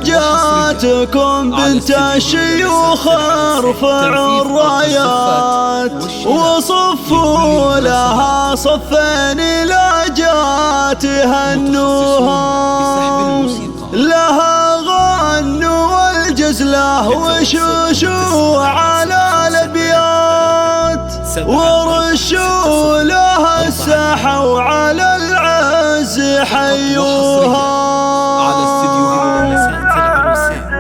لياجاتكم بنت الشيوخ ارفعوا الرايات وصفوا لها صفين لاجات هنوها، لها غنوا والجزله وشوشوا على الابيات ورشوا لها الساحه على العز حيوها.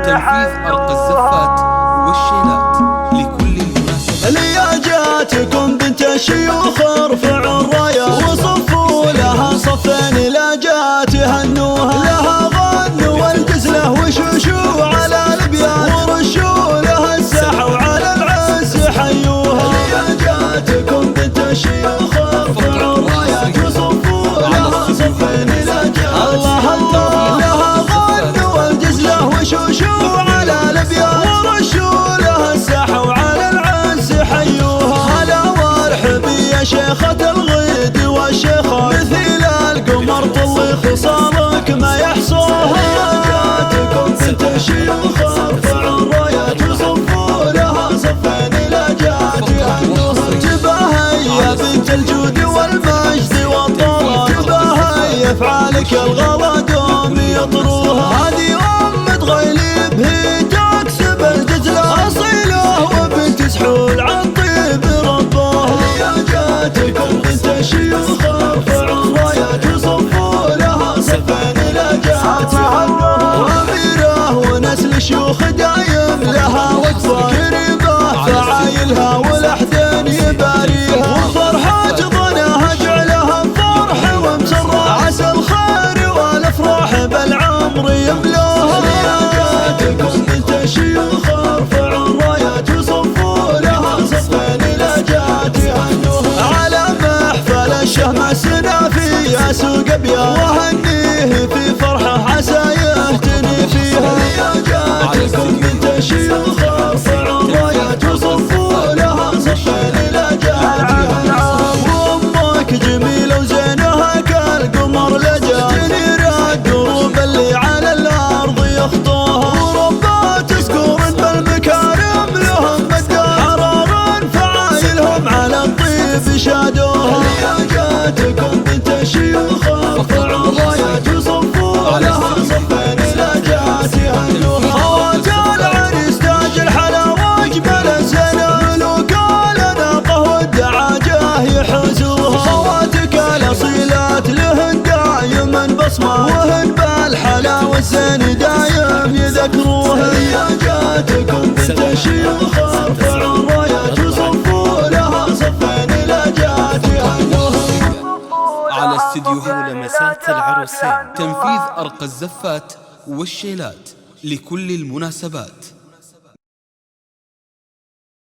تنفيذ أرق الزفات والشيلات لكل المناسبات. لياجاتكم بنت الشيوخ ارفعوا الرايات وصفوا لها صفين لاجات هنوها، لها غنوا والجزله وشوشوا على الابيات ورشوا لها الساحه وعلى العز حيوها. لياجاتكم بنت الشيوخ ارفعوا الرايات وصفوا لها صفين لاجات الله الله، لها غنوا والجزله وشوشوا على الابيات ورشوا لها الساحه وعلى العز حيوها. هلا وارحبي يا شيخة الغيد والشيخة مثيل القمر طلي خصالك ما يحصوها. لياجاتكم بنت الشيوخ ارفعوا الرايات وصفوا لها صفين لاجات هنوها. جباها يا بنت الجود والمجد والطلال، جباها يفعالك الغلا دوم يطروها. هذه غيلب هي تكسب الجزله اصيله وبنت سحول عن طيب ربها. لياجاتكم بنت الشيوخ ارفعوا الرايات وصفوا لها صفين لاجات هنوها. واميره ونسل شيوخ دايم لها وقفه كريمه فعايلها والاحدين يباريها. وفرحه ظناها جعلها فرح ومسره، عسى الخير والافراح بالعمر يملوها. لياجاتكم بنت الشيوخ ارفعوا الرايات وصفوا لها صفين لاجات هنوها. على محفل الشهم السنافي يا سوق ابيات وهنيه في فرحه عسى يهتني فيها. لياجاتكم بنت الشيوخ ارفعوا الرايات وصفوا لها صفين لاجات هنوها. وامك جميله وزينها كالقمر لجات تنير الدروب اللي على الارض يخطوها. وربات سكور بالمكارم لهم مدار حرار فعايلهم على الطيب شادوها. لياجاتكم بنت الشيوخ ارفعوا الرايات وصفوا لها صفين لاجات هنوها. خوات العريس تاج الحلاوه اجمل الزين وقال ناقه والدعاجه يحوزوها. خواتك الاصيلات لهن دايما بصمه وهن بالحلا والزين دايم يذكروها. لياجاتكم بنت الشيوخ ارفعوا الرايات وصفوا لها صفين لاجات هنوها. على استديوه ولمسات العروسين تنفيذ أرق الزفات والشيلات لكل المناسبات.